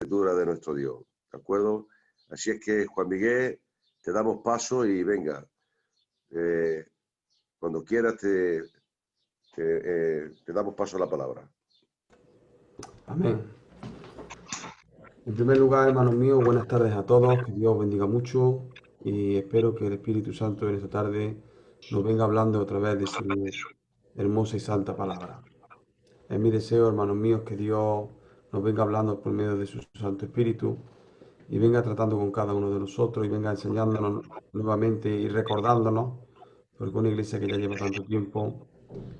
Escritura de nuestro Dios, ¿de acuerdo? Así es que, Juan Miguel, te damos paso y venga, cuando quieras te damos paso a la palabra. Amén. En primer lugar, hermanos míos, buenas tardes a todos, que Dios os bendiga mucho y espero que el Espíritu Santo en esta tarde nos venga hablando otra vez de su hermosa y santa palabra. Es mi deseo, hermanos míos, que Dios nos venga hablando por medio de su Santo Espíritu y venga tratando con cada uno de nosotros y venga enseñándonos nuevamente y recordándonos, porque una iglesia que ya lleva tanto tiempo,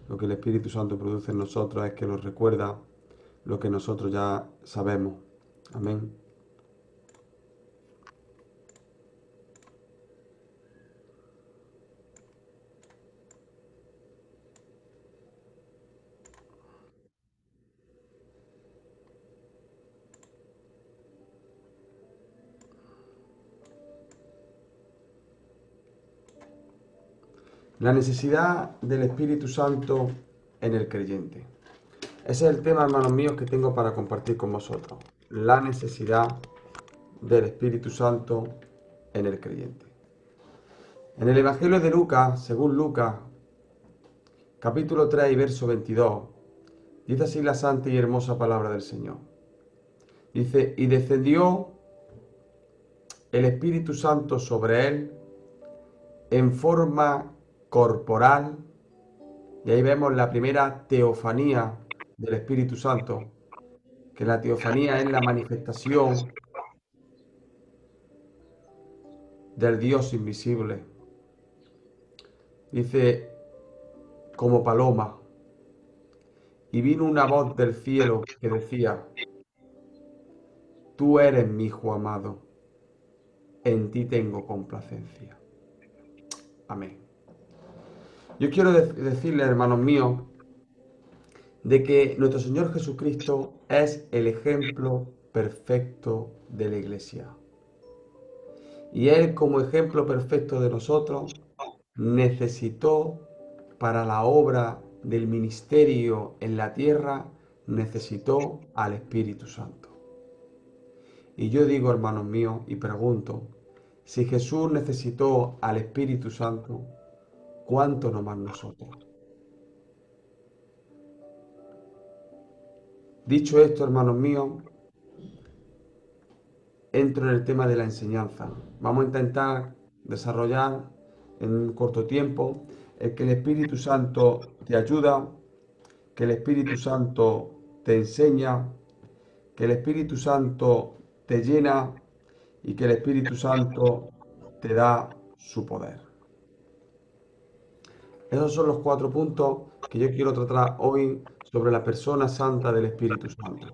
lo que el Espíritu Santo produce en nosotros es que nos recuerda lo que nosotros ya sabemos. Amén. La necesidad del Espíritu Santo en el creyente. Ese es el tema, hermanos míos, que tengo para compartir con vosotros. La necesidad del Espíritu Santo en el creyente. En el Evangelio de Lucas, según Lucas, capítulo 3 y verso 22, dice así la santa y hermosa palabra del Señor. Dice, y descendió el Espíritu Santo sobre él en forma corporal, y ahí vemos la primera teofanía del Espíritu Santo, que la teofanía es la manifestación del Dios invisible. Dice, como paloma, y vino una voz del cielo que decía, tú eres mi hijo amado, en ti tengo complacencia. Amén. Yo quiero decirles, hermanos míos, de que nuestro Señor Jesucristo es el ejemplo perfecto de la Iglesia. Y Él, como ejemplo perfecto de nosotros, necesitó para la obra del ministerio en la tierra, necesitó al Espíritu Santo. Y yo digo, hermanos míos, y pregunto, si Jesús necesitó al Espíritu Santo, ¿cuánto no más nosotros? Dicho esto, hermanos míos, entro en el tema de la enseñanza. Vamos a intentar desarrollar en un corto tiempo el que el Espíritu Santo te ayuda, que el Espíritu Santo te enseña, que el Espíritu Santo te llena y que el Espíritu Santo te da su poder. Esos son los 4 puntos que yo quiero tratar hoy sobre la persona santa del Espíritu Santo.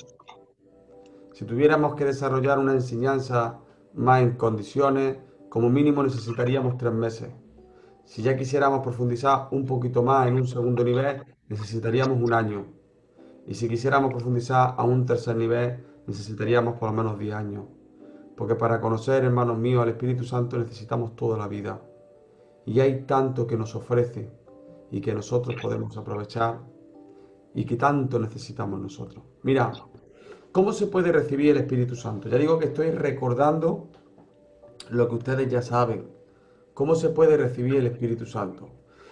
Si tuviéramos que desarrollar una enseñanza más en condiciones, como mínimo necesitaríamos 3 meses. Si ya quisiéramos profundizar un poquito más en un segundo nivel, necesitaríamos 1 año. Y si quisiéramos profundizar a un tercer nivel, necesitaríamos por lo menos 10 años. Porque para conocer, hermanos míos, al Espíritu Santo necesitamos toda la vida. Y hay tanto que nos ofrece y que nosotros podemos aprovechar y que tanto necesitamos nosotros. Mira, ¿cómo se puede recibir el Espíritu Santo? Ya digo que estoy recordando lo que ustedes ya saben. ¿Cómo se puede recibir el Espíritu Santo?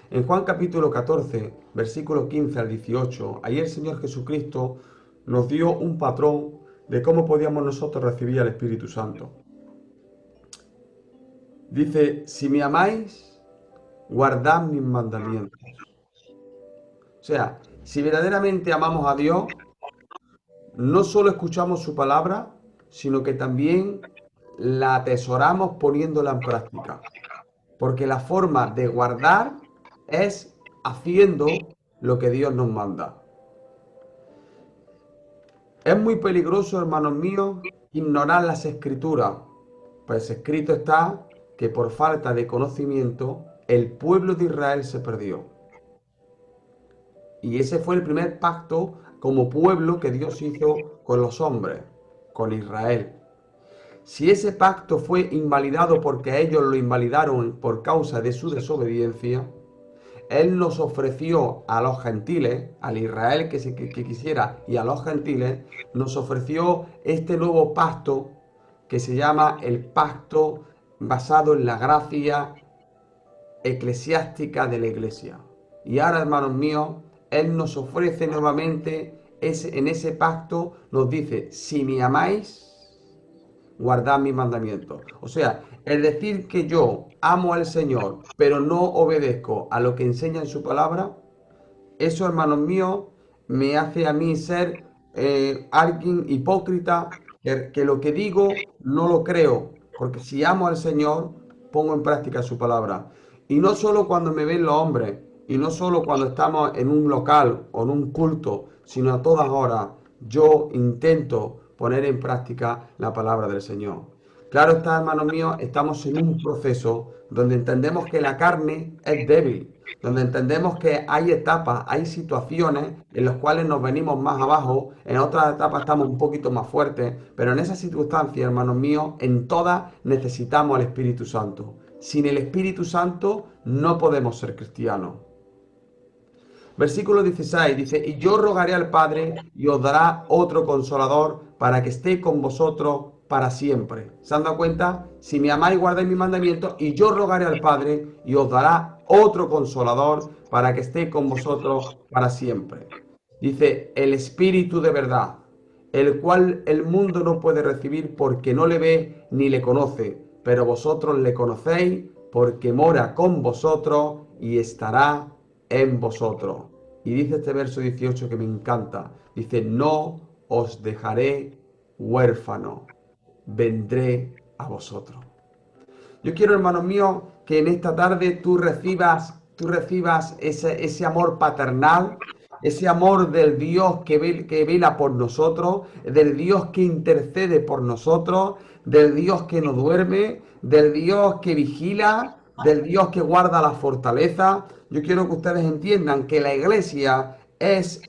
En Juan capítulo 14, versículo 15 al 18, ahí el Señor Jesucristo nos dio un patrón de cómo podíamos nosotros recibir al Espíritu Santo. Dice, si me amáis, guardad mis mandamientos. O sea, si verdaderamente amamos a Dios, no solo escuchamos su palabra, sino que también la atesoramos poniéndola en práctica. Porque la forma de guardar es haciendo lo que Dios nos manda. Es muy peligroso, hermanos míos, ignorar las escrituras, pues escrito está que por falta de conocimiento el pueblo de Israel se perdió. Y ese fue el primer pacto como pueblo que Dios hizo con los hombres, con Israel. Si ese pacto fue invalidado porque ellos lo invalidaron por causa de su desobediencia, Él nos ofreció a los gentiles, al Israel que quisiera y a los gentiles, nos ofreció este nuevo pacto que se llama el pacto basado en la gracia eclesiástica de la Iglesia. Y ahora, hermanos míos, Él nos ofrece nuevamente, en ese pacto nos dice, si me amáis, guardad mis mandamientos. O sea, el decir que yo amo al Señor, pero no obedezco a lo que enseña en su palabra, eso, hermanos míos, me hace a mí ser alguien hipócrita, que lo que digo no lo creo, porque si amo al Señor, pongo en práctica su palabra. Y no solo cuando me ven los hombres, y no solo cuando estamos en un local o en un culto, sino a todas horas, yo intento poner en práctica la palabra del Señor. Claro está, hermanos míos, estamos en un proceso donde entendemos que la carne es débil, donde entendemos que hay etapas, hay situaciones en las cuales nos venimos más abajo, en otras etapas estamos un poquito más fuertes, pero en esas circunstancias, hermanos míos, en todas necesitamos al Espíritu Santo. Sin el Espíritu Santo no podemos ser cristianos. Versículo 16 dice, y yo rogaré al Padre y os dará otro consolador para que esté con vosotros para siempre. ¿Se han dado cuenta? Si me amáis, guardáis mis mandamientos, y yo rogaré al Padre y os dará otro consolador para que esté con vosotros para siempre. Dice, el Espíritu de verdad, el cual el mundo no puede recibir porque no le ve ni le conoce, pero vosotros le conocéis porque mora con vosotros y estará en vosotros. Y dice este verso 18 que me encanta. Dice, no os dejaré huérfano, vendré a vosotros. Yo quiero, hermanos míos, que en esta tarde tú recibas ese amor paternal, ese amor del Dios que vela por nosotros, del Dios que intercede por nosotros, del Dios que no duerme, del Dios que vigila, del Dios que guarda la fortaleza. Yo quiero que ustedes entiendan que la iglesia es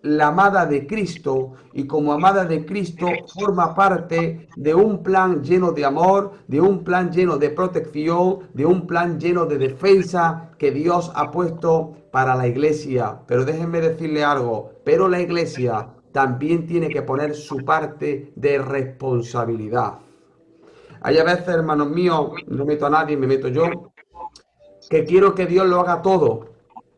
la amada de Cristo, y como amada de Cristo forma parte de un plan lleno de amor, de un plan lleno de protección, de un plan lleno de defensa que Dios ha puesto para la iglesia. Pero déjenme decirle algo, pero la iglesia también tiene que poner su parte de responsabilidad. Hay a veces, hermanos míos, no meto a nadie, me meto yo, que quiero que Dios lo haga todo.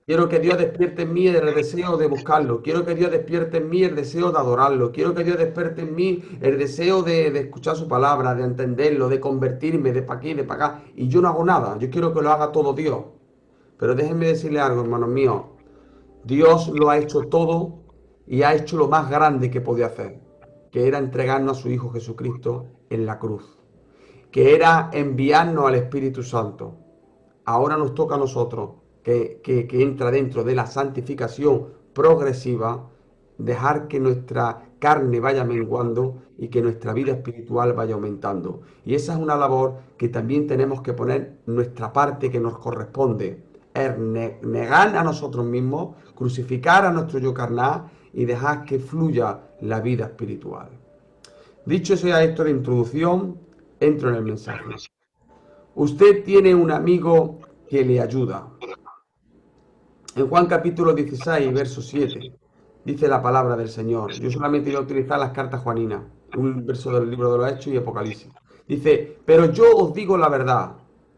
Quiero que Dios despierte en mí el deseo de buscarlo. Quiero que Dios despierte en mí el deseo de adorarlo. Quiero que Dios despierte en mí el deseo de escuchar su palabra, de entenderlo, de convertirme, de para aquí, de para acá. Y yo no hago nada. Yo quiero que lo haga todo Dios. Pero déjenme decirle algo, hermanos míos. Dios lo ha hecho todo y ha hecho lo más grande que podía hacer, que era entregarnos a su Hijo Jesucristo en la cruz, que era enviarnos al Espíritu Santo. Ahora nos toca a nosotros, que entra dentro de la santificación progresiva, dejar que nuestra carne vaya menguando y que nuestra vida espiritual vaya aumentando. Y esa es una labor que también tenemos que poner nuestra parte que nos corresponde. Es negar a nosotros mismos, crucificar a nuestro yo carnal y dejar que fluya la vida espiritual. Dicho sea esto de introducción, entro en el mensaje. Usted tiene un amigo que le ayuda. En Juan capítulo 16, verso 7, dice la palabra del Señor. Yo solamente voy a utilizar las cartas juaninas, un verso del libro de los Hechos y Apocalipsis. Dice, pero yo os digo la verdad.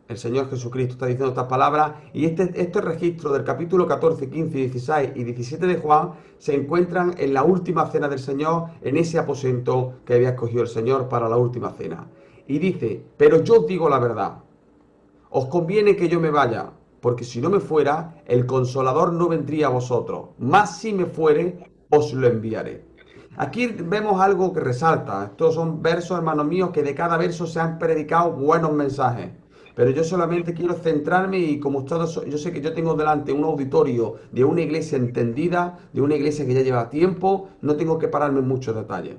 El Señor Jesucristo está diciendo estas palabras, y este registro del capítulo 14, 15, 16 y 17 de Juan se encuentran en la última cena del Señor, en ese aposento que había escogido el Señor para la última cena. Y dice, pero yo os digo la verdad. Os conviene que yo me vaya, porque si no me fuera, el Consolador no vendría a vosotros. Mas si me fuere, os lo enviaré. Aquí vemos algo que resalta. Estos son versos, hermanos míos, que de cada verso se han predicado buenos mensajes. Pero yo solamente quiero centrarme, y como ustedes, yo sé que yo tengo delante un auditorio de una iglesia entendida, de una iglesia que ya lleva tiempo, no tengo que pararme en muchos detalles.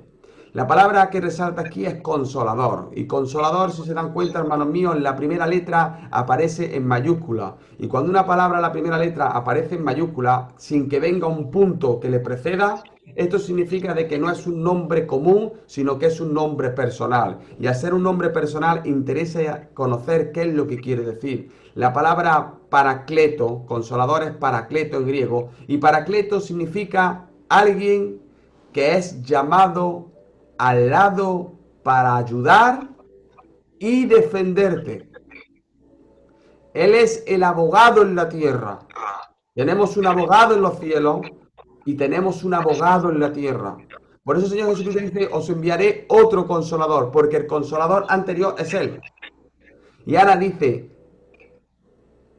La palabra que resalta aquí es consolador. Y consolador, si se dan cuenta, hermanos míos, en la primera letra aparece en mayúscula. Y cuando una palabra, la primera letra, aparece en mayúscula, sin que venga un punto que le preceda, Esto significa de que no es un nombre común, sino que es un nombre personal. Y al ser un nombre personal, interesa conocer qué es lo que quiere decir. La palabra paracleto, consolador, es paracleto en griego, y paracleto significa alguien que es llamado al lado para ayudar y defenderte. Él es el abogado en la tierra. Tenemos un abogado en los cielos y tenemos un abogado en la tierra. Por eso el Señor Jesucristo dice, os enviaré otro consolador, porque el consolador anterior es Él. Y ahora dice,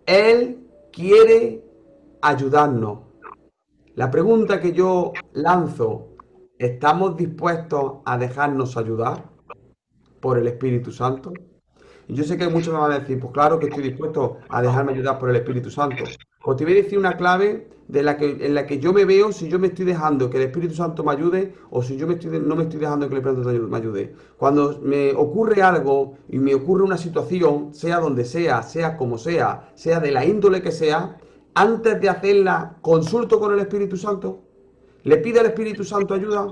Él quiere ayudarnos. La pregunta que yo lanzo, ¿estamos dispuestos a dejarnos ayudar por el Espíritu Santo? Y yo sé que muchos me van a decir, pues claro que estoy dispuesto a dejarme ayudar por el Espíritu Santo. Pues te voy a decir una clave en la que yo me veo si yo me estoy dejando que el Espíritu Santo me ayude o si yo no me estoy dejando que el Espíritu Santo me ayude. Cuando me ocurre algo y me ocurre una situación, sea donde sea como sea de la índole que sea, antes de hacerla, consulto con el Espíritu Santo, le pido al Espíritu Santo ayuda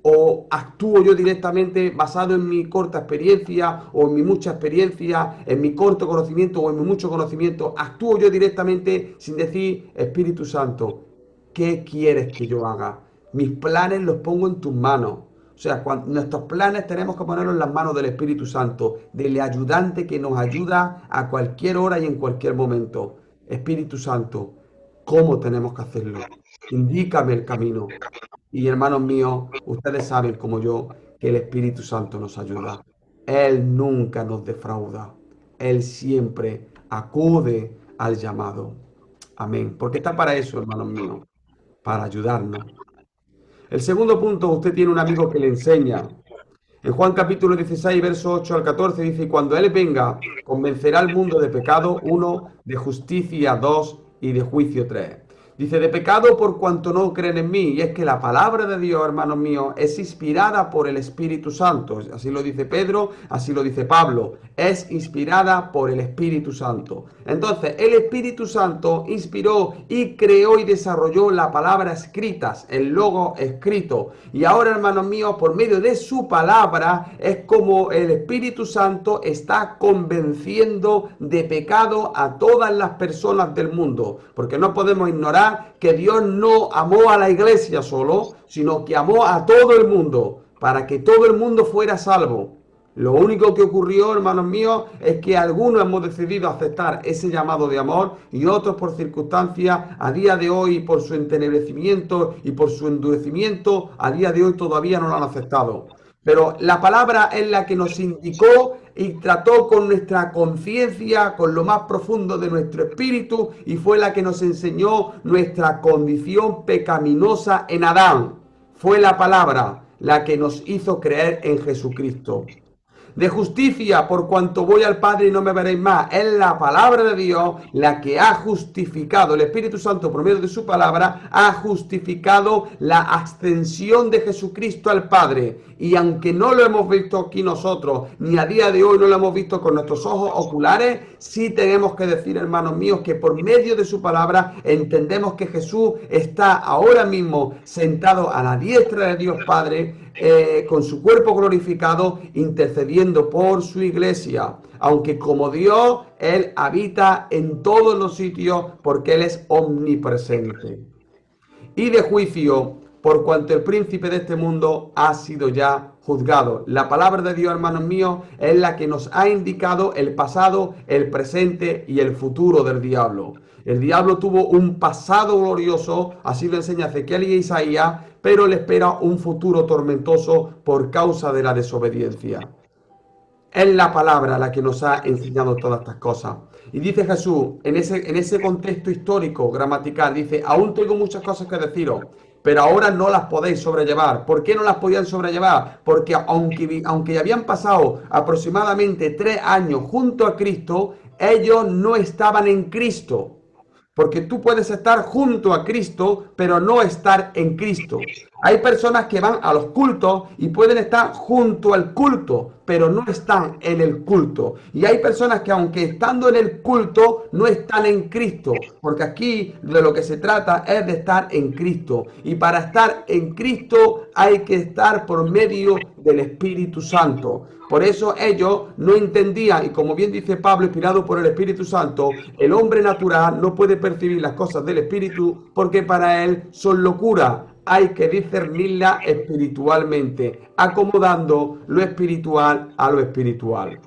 o actúo yo directamente basado en mi corta experiencia o en mi mucha experiencia, en mi corto conocimiento o en mi mucho conocimiento, actúo yo directamente sin decir, Espíritu Santo, ¿qué quieres que yo haga? Mis planes los pongo en tus manos. O sea, nuestros planes tenemos que ponerlos en las manos del Espíritu Santo, del ayudante que nos ayuda a cualquier hora y en cualquier momento. Espíritu Santo, ¿cómo tenemos que hacerlo? Indícame el camino. Y hermanos míos, ustedes saben como yo que el Espíritu Santo nos ayuda. Él nunca nos defrauda. Él siempre acude al llamado. Amén. Porque está para eso, hermanos míos, para ayudarnos. El segundo punto, usted tiene un amigo que le enseña. En Juan capítulo 16, verso 8 al 14 dice, y cuando Él venga, convencerá al mundo de pecado, 1, de justicia, 2, y de juicio, 3. Dice, de pecado por cuanto no creen en mí. Y es que la palabra de Dios, hermanos míos, es inspirada por el Espíritu Santo. Así lo dice Pedro, así lo dice Pablo. Es inspirada por el Espíritu Santo. Entonces, el Espíritu Santo inspiró y creó y desarrolló la palabra escritas, el logo escrito. Y ahora, hermanos míos, por medio de su palabra, es como el Espíritu Santo está convenciendo de pecado a todas las personas del mundo. Porque no podemos ignorar que Dios no amó a la iglesia solo, sino que amó a todo el mundo, para que todo el mundo fuera salvo. Lo único que ocurrió, hermanos míos, es que algunos hemos decidido aceptar ese llamado de amor y otros por circunstancias, a día de hoy, por su entenebrecimiento y por su endurecimiento, a día de hoy todavía no lo han aceptado. Pero la palabra es la que nos indicó y trató con nuestra conciencia, con lo más profundo de nuestro espíritu, y fue la que nos enseñó nuestra condición pecaminosa en Adán. Fue la palabra la que nos hizo creer en Jesucristo. De justicia, por cuanto voy al Padre y no me veréis más. Es la palabra de Dios la que ha justificado, el Espíritu Santo por medio de su palabra, ha justificado la ascensión de Jesucristo al Padre. Y aunque no lo hemos visto aquí nosotros, ni a día de hoy no lo hemos visto con nuestros ojos oculares, sí tenemos que decir, hermanos míos, que por medio de su palabra entendemos que Jesús está ahora mismo sentado a la diestra de Dios Padre, con su cuerpo glorificado, intercediendo por su iglesia. Aunque como Dios, Él habita en todos los sitios porque Él es omnipresente. Y de juicio, por cuanto el príncipe de este mundo ha sido ya juzgado. La palabra de Dios, hermanos míos, es la que nos ha indicado el pasado, el presente y el futuro del diablo. El diablo tuvo un pasado glorioso, así lo enseña Ezequiel y Isaías, pero le espera un futuro tormentoso por causa de la desobediencia. Es la palabra la que nos ha enseñado todas estas cosas. Y dice Jesús, en ese contexto histórico, gramatical, dice, aún tengo muchas cosas que deciros, pero ahora no las podéis sobrellevar. ¿Por qué no las podían sobrellevar? Porque aunque habían pasado aproximadamente 3 años junto a Cristo, ellos no estaban en Cristo. Porque tú puedes estar junto a Cristo, pero no estar en Cristo. Hay personas que van a los cultos y pueden estar junto al culto, pero no están en el culto. Y hay personas que aunque estando en el culto, no están en Cristo. Porque aquí de lo que se trata es de estar en Cristo. Y para estar en Cristo hay que estar por medio del Espíritu Santo. Por eso ellos no entendían, y como bien dice Pablo, inspirado por el Espíritu Santo, el hombre natural no puede percibir las cosas del Espíritu porque para él son locura. Hay que discernirla espiritualmente, acomodando lo espiritual a lo espiritual.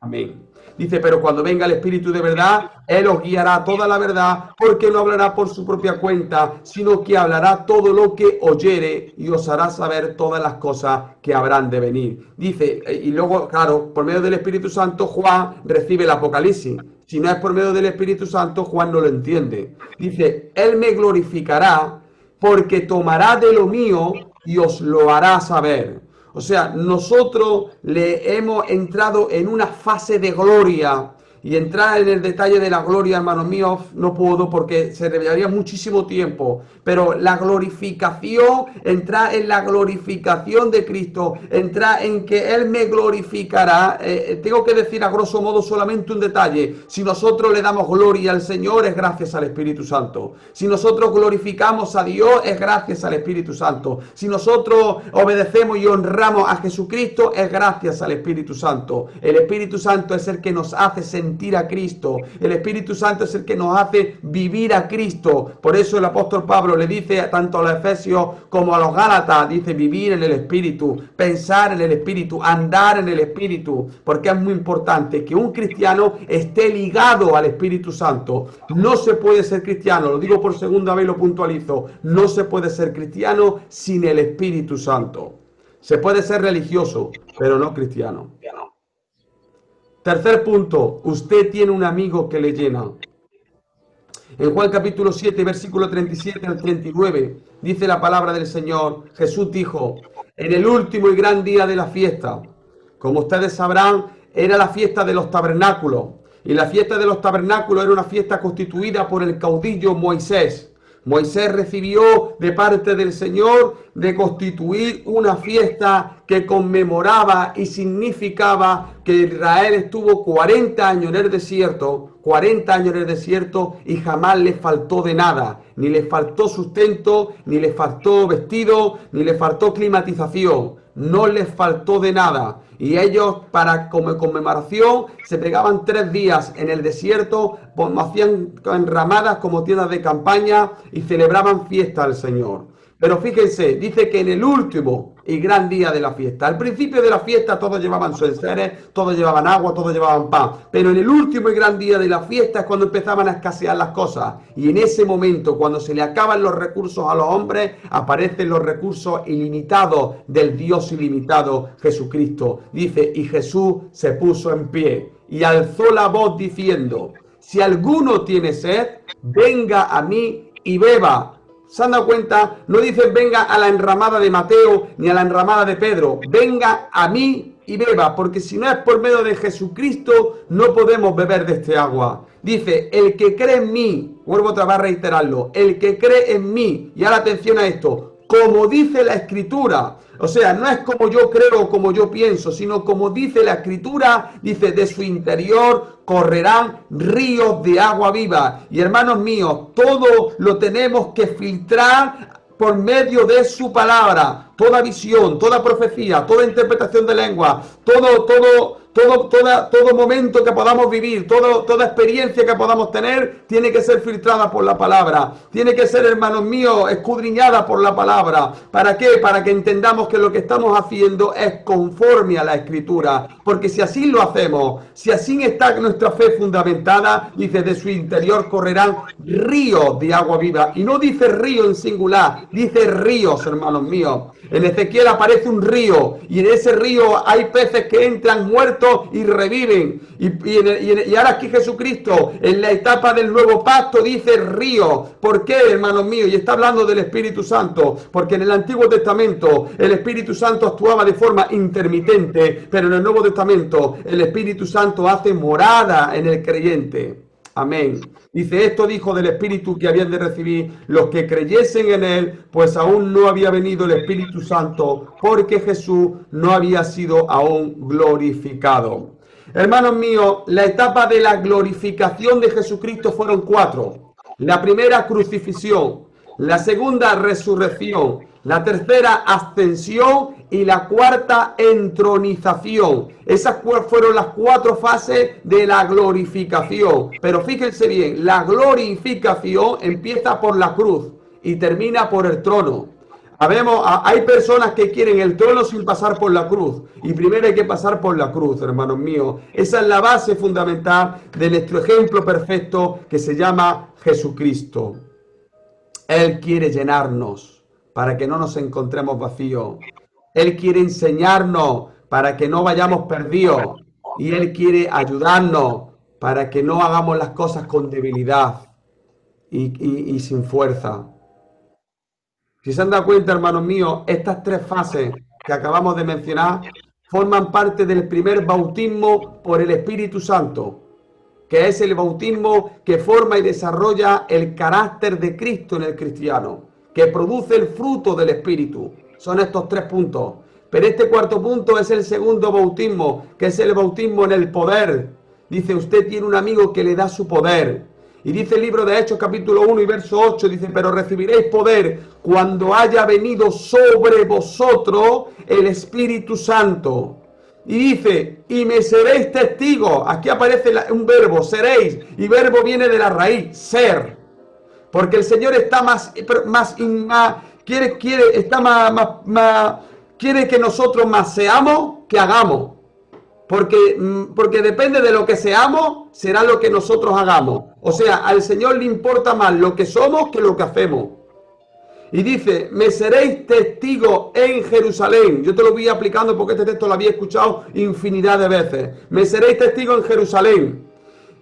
Amén. Dice, pero cuando venga el Espíritu de verdad, Él os guiará a toda la verdad, porque no hablará por su propia cuenta, sino que hablará todo lo que oyere y os hará saber todas las cosas que habrán de venir. Dice, y luego, claro, por medio del Espíritu Santo, Juan recibe el Apocalipsis. Si no es por medio del Espíritu Santo, Juan no lo entiende. Dice, Él me glorificará porque tomará de lo mío y os lo hará saber. O sea, nosotros le hemos entrado en una fase de gloria. Y entrar en el detalle de la gloria, hermanos míos, no puedo porque se revelaría muchísimo tiempo. Pero la glorificación, entrar en la glorificación de Cristo, entrar en que Él me glorificará. Tengo que decir a grosso modo solamente un detalle. Si nosotros le damos gloria al Señor, es gracias al Espíritu Santo. Si nosotros glorificamos a Dios, es gracias al Espíritu Santo. Si nosotros obedecemos y honramos a Jesucristo, es gracias al Espíritu Santo. El Espíritu Santo es el que nos hace sentir a Cristo. El Espíritu Santo es el que nos hace vivir a Cristo. Por eso el apóstol Pablo le dice tanto a los Efesios como a los Gálatas, dice vivir en el Espíritu, pensar en el Espíritu, andar en el Espíritu, porque es muy importante que un cristiano esté ligado al Espíritu Santo. No se puede ser cristiano, lo digo por segunda vez, lo puntualizo, no se puede ser cristiano sin el Espíritu Santo. Se puede ser religioso, pero no cristiano. Tercer punto, usted tiene un amigo que le llena. En Juan capítulo 7, versículo 37 al 39, dice la palabra del Señor, Jesús dijo, en el último y gran día de la fiesta, como ustedes sabrán, era la fiesta de los tabernáculos. Y la fiesta de los tabernáculos era una fiesta constituida por el caudillo Moisés. Moisés recibió de parte del Señor de constituir una fiesta que conmemoraba y significaba que Israel estuvo 40 años en el desierto, 40 años en el desierto y jamás le faltó de nada. Ni le faltó sustento, ni le faltó vestido, ni le faltó climatización. No les faltó de nada. Y ellos, para como conmemoración, se pegaban 3 días en el desierto, hacían enramadas como tiendas de campaña y celebraban fiesta al Señor. Pero fíjense, dice que en el último y gran día de la fiesta, al principio de la fiesta todos llevaban sus enseres, todos llevaban agua, todos llevaban pan, pero en el último y gran día de la fiesta es cuando empezaban a escasear las cosas. Y en ese momento, cuando se le acaban los recursos a los hombres, aparecen los recursos ilimitados del Dios ilimitado, Jesucristo. Dice, y Jesús se puso en pie y alzó la voz diciendo, si alguno tiene sed, venga a mí y beba. ¿Se han dado cuenta? No dicen venga a la enramada de Mateo ni a la enramada de Pedro. Venga a mí y beba, porque si no es por medio de Jesucristo, no podemos beber de este agua. Dice, el que cree en mí, vuelvo otra vez a reiterarlo, el que cree en mí, y ahora atención a esto, como dice la Escritura, o sea, no es como yo creo o como yo pienso, sino como dice la Escritura, dice, de su interior correrán ríos de agua viva. Y hermanos míos, todo lo tenemos que filtrar por medio de su palabra. Toda visión, toda profecía, toda interpretación de lengua, todo momento que podamos vivir, toda experiencia que podamos tener, tiene que ser filtrada por la palabra. Tiene que ser, hermanos míos, escudriñada por la palabra. ¿Para qué? Para que entendamos que lo que estamos haciendo es conforme a la Escritura. Porque si así lo hacemos, si así está nuestra fe fundamentada, dice, de su interior correrán ríos de agua viva. Y no dice río en singular, dice ríos, hermanos míos. En Ezequiel aparece un río y en ese río hay peces que entran muertos y reviven. Y ahora aquí Jesucristo, en la etapa del nuevo pacto, dice río. ¿Por qué, hermanos míos? Y está hablando del Espíritu Santo. Porque en el Antiguo Testamento el Espíritu Santo actuaba de forma intermitente, pero en el Nuevo Testamento el Espíritu Santo hace morada en el creyente. Amén. Dice, esto dijo del Espíritu que habían de recibir los que creyesen en él, pues aún no había venido el Espíritu Santo, porque Jesús no había sido aún glorificado. Hermanos míos, la etapa de la glorificación de Jesucristo fueron 4. La primera, crucifixión. La segunda, resurrección. La tercera, ascensión. Y la cuarta, entronización. Esas fueron las 4 fases de la glorificación. Pero fíjense bien, la glorificación empieza por la cruz y termina por el trono. Hay personas que quieren el trono sin pasar por la cruz. Y primero hay que pasar por la cruz, hermanos míos. Esa es la base fundamental de nuestro ejemplo perfecto que se llama Jesucristo. Él quiere llenarnos para que no nos encontremos vacíos. Él quiere enseñarnos para que no vayamos perdidos. Y Él quiere ayudarnos para que no hagamos las cosas con debilidad y sin fuerza. Si se han dado cuenta, hermanos míos, estas 3 fases que acabamos de mencionar forman parte del primer bautismo por el Espíritu Santo, que es el bautismo que forma y desarrolla el carácter de Cristo en el cristiano, que produce el fruto del Espíritu. Son estos 3 puntos. Pero este 4.º punto es el segundo bautismo, que es el bautismo en el poder. Dice, usted tiene un amigo que le da su poder. Y dice el libro de Hechos capítulo 1 y verso 8, dice, pero recibiréis poder cuando haya venido sobre vosotros el Espíritu Santo. Y dice, y me seréis testigos. Aquí aparece un verbo, seréis. Y verbo viene de la raíz, ser. Porque el Señor está quiere que nosotros más seamos que hagamos. Porque depende de lo que seamos, será lo que nosotros hagamos. O sea, al Señor le importa más lo que somos que lo que hacemos. Y dice, me seréis testigos en Jerusalén. Yo te lo voy aplicando porque este texto lo había escuchado infinidad de veces. Me seréis testigos en Jerusalén.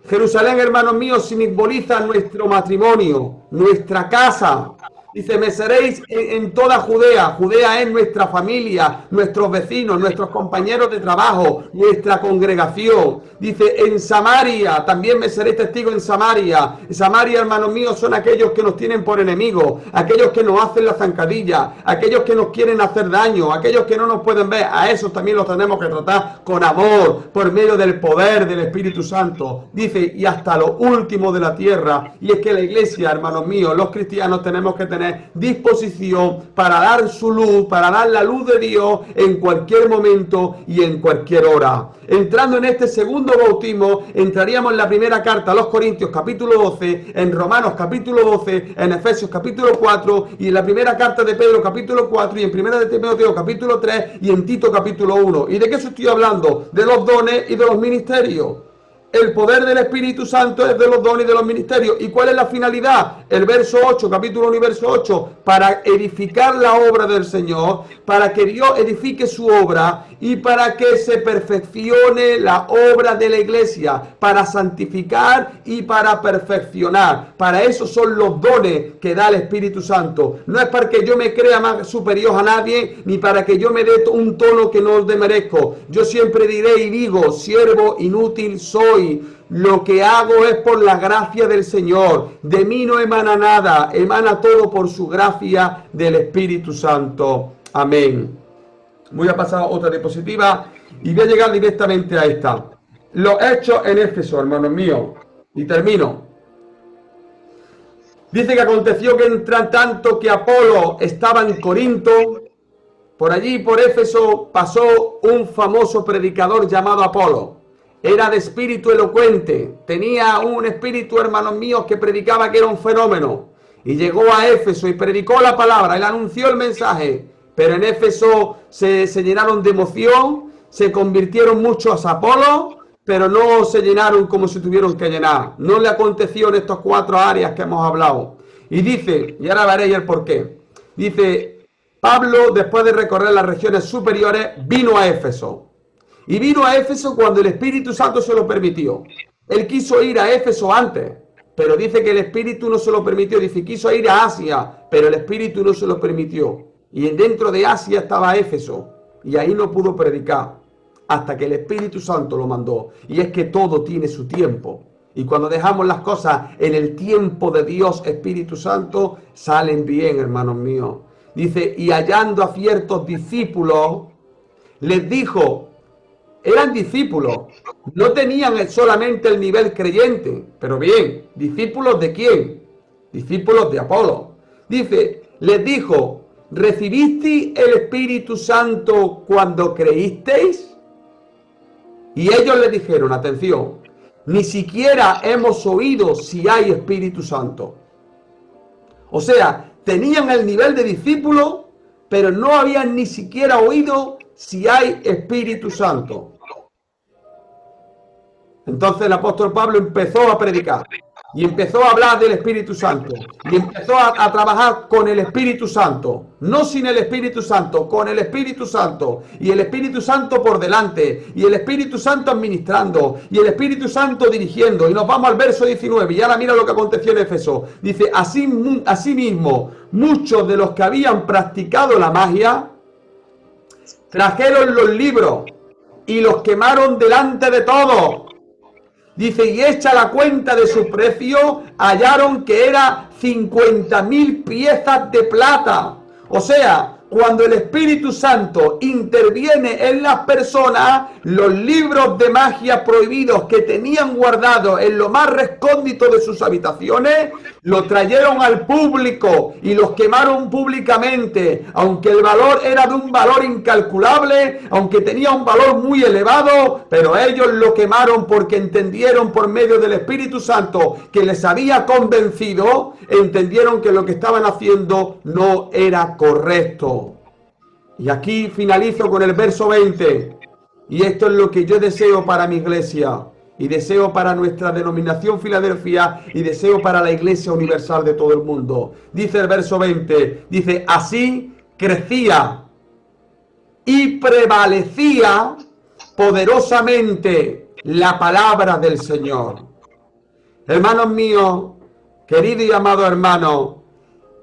Jerusalén, hermanos míos, simboliza nuestro matrimonio, nuestra casa. Dice, me seréis en toda Judea. Judea es nuestra familia, nuestros vecinos, nuestros compañeros de trabajo, nuestra congregación. Dice, en Samaria, también me seréis testigos en Samaria. En Samaria, hermanos míos, son aquellos que nos tienen por enemigos, aquellos que nos hacen la zancadilla, aquellos que nos quieren hacer daño, aquellos que no nos pueden ver. A esos también los tenemos que tratar con amor, por medio del poder del Espíritu Santo. Dice, y hasta lo último de la tierra. Y es que la iglesia, hermanos míos, los cristianos tenemos que tener disposición para dar su luz, para dar la luz de Dios en cualquier momento y en cualquier hora. Entrando en este segundo bautismo, entraríamos en la primera carta a los Corintios capítulo 12, en Romanos capítulo 12, en Efesios capítulo 4 y en la primera carta de Pedro capítulo 4 y en primera de Timoteo capítulo 3 y en Tito capítulo 1. ¿Y de qué estoy hablando? De los dones y de los ministerios. El poder del Espíritu Santo es de los dones y de los ministerios. ¿Y cuál es la finalidad? El verso 8, capítulo 1 y verso 8. Para edificar la obra del Señor, para que Dios edifique su obra y para que se perfeccione la obra de la iglesia, para santificar y para perfeccionar. Para eso son los dones que da el Espíritu Santo. No es para que yo me crea más superior a nadie, ni para que yo me dé un tono que no merezco. Yo siempre diré y digo, siervo inútil soy. Lo que hago es por la gracia del Señor. De mí no emana nada, emana todo por su gracia del Espíritu Santo. Amén. Voy a pasar a otra diapositiva y voy a llegar directamente a esta. Los hechos en Éfeso, hermanos míos. Y termino. Dice que aconteció que entre tanto que Apolo estaba en Corinto, por allí, por Éfeso, pasó un famoso predicador llamado Apolo. Era de espíritu elocuente, tenía un espíritu, hermanos míos, que predicaba que era un fenómeno. Y llegó a Éfeso y predicó la palabra, él anunció el mensaje. Pero en Éfeso se llenaron de emoción, se convirtieron muchos a Apolo, pero no se llenaron como se tuvieron que llenar. No le aconteció en estas 4 áreas que hemos hablado. Y dice, y ahora veréis el porqué, dice, Pablo, después de recorrer las regiones superiores, vino a Éfeso. Y vino a Éfeso cuando el Espíritu Santo se lo permitió. Él quiso ir a Éfeso antes, pero dice que el Espíritu no se lo permitió. Dice, quiso ir a Asia, pero el Espíritu no se lo permitió. Y dentro de Asia estaba Éfeso, y ahí no pudo predicar, hasta que el Espíritu Santo lo mandó. Y es que todo tiene su tiempo. Y cuando dejamos las cosas en el tiempo de Dios, Espíritu Santo, salen bien, hermanos míos. Dice, y hallando a ciertos discípulos, les dijo, eran discípulos, no tenían solamente el nivel creyente, pero bien, ¿discípulos de quién? Discípulos de Apolo. Dice, les dijo, ¿recibisteis el Espíritu Santo cuando creísteis? Y ellos le dijeron, atención, ni siquiera hemos oído si hay Espíritu Santo. O sea, tenían el nivel de discípulo, pero no habían ni siquiera oído si hay Espíritu Santo. Entonces el apóstol Pablo empezó a predicar y empezó a hablar del Espíritu Santo y empezó a trabajar con el Espíritu Santo, no sin el Espíritu Santo, con el Espíritu Santo, y el Espíritu Santo por delante, y el Espíritu Santo administrando, y el Espíritu Santo dirigiendo. Y nos vamos al verso 19, y ahora mira lo que aconteció en Éfeso. Dice, asimismo, muchos de los que habían practicado la magia trajeron los libros y los quemaron delante de todos. Dice, y hecha la cuenta de su precio, hallaron que era 50.000 piezas de plata. O sea, cuando el Espíritu Santo interviene en las personas, los libros de magia prohibidos que tenían guardados en lo más recóndito de sus habitaciones, los trajeron al público y los quemaron públicamente, aunque el valor era de un valor incalculable, aunque tenía un valor muy elevado, pero ellos lo quemaron porque entendieron por medio del Espíritu Santo que les había convencido, entendieron que lo que estaban haciendo no era correcto. Y aquí finalizo con el verso 20. Y esto es lo que yo deseo para mi iglesia, y deseo para nuestra denominación Filadelfia, y deseo para la Iglesia Universal de todo el mundo. Dice el verso 20, dice, así crecía y prevalecía poderosamente la palabra del Señor. Hermanos míos, querido y amado hermano,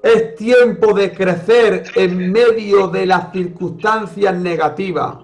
es tiempo de crecer en medio de las circunstancias negativas.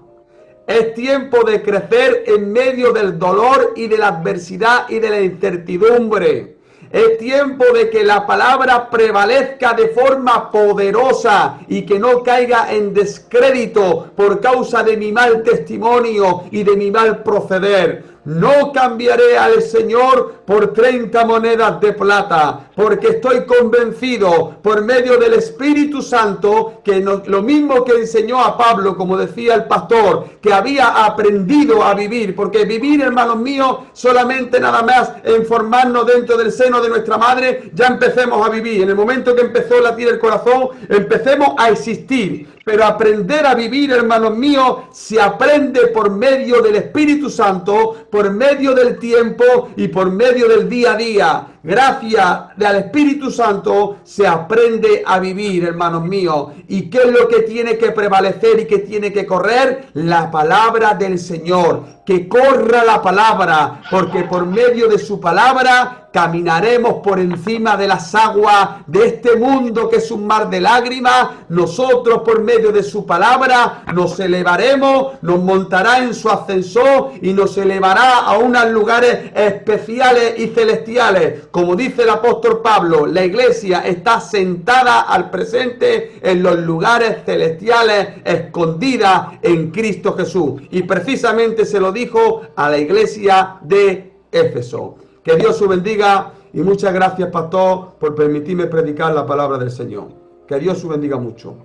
Es tiempo de crecer en medio del dolor y de la adversidad y de la incertidumbre. Es tiempo de que la palabra prevalezca de forma poderosa y que no caiga en descrédito por causa de mi mal testimonio y de mi mal proceder. No cambiaré al Señor por 30 monedas de plata, porque estoy convencido por medio del Espíritu Santo que lo mismo que enseñó a Pablo, como decía el pastor, que había aprendido a vivir, porque vivir, hermanos míos, solamente nada más en formarnos dentro del seno de nuestra madre, ya empecemos a vivir. En el momento que empezó a latir el corazón, empecemos a existir. Pero aprender a vivir, hermanos míos, se aprende por medio del Espíritu Santo, por medio del tiempo y por medio del día a día. Gracias al Espíritu Santo se aprende a vivir, hermanos míos. ¿Y qué es lo que tiene que prevalecer y que tiene que correr? La palabra del Señor. Que corra la palabra, porque por medio de su palabra caminaremos por encima de las aguas de este mundo que es un mar de lágrimas. Nosotros por medio de su palabra nos elevaremos, nos montará en su ascensor y nos elevará a unos lugares especiales y celestiales. Como dice el apóstol Pablo, la iglesia está sentada al presente en los lugares celestiales, escondida en Cristo Jesús. Y precisamente se lo dijo a la iglesia de Éfeso. Que Dios os bendiga y muchas gracias, pastor, por permitirme predicar la palabra del Señor. Que Dios os bendiga mucho.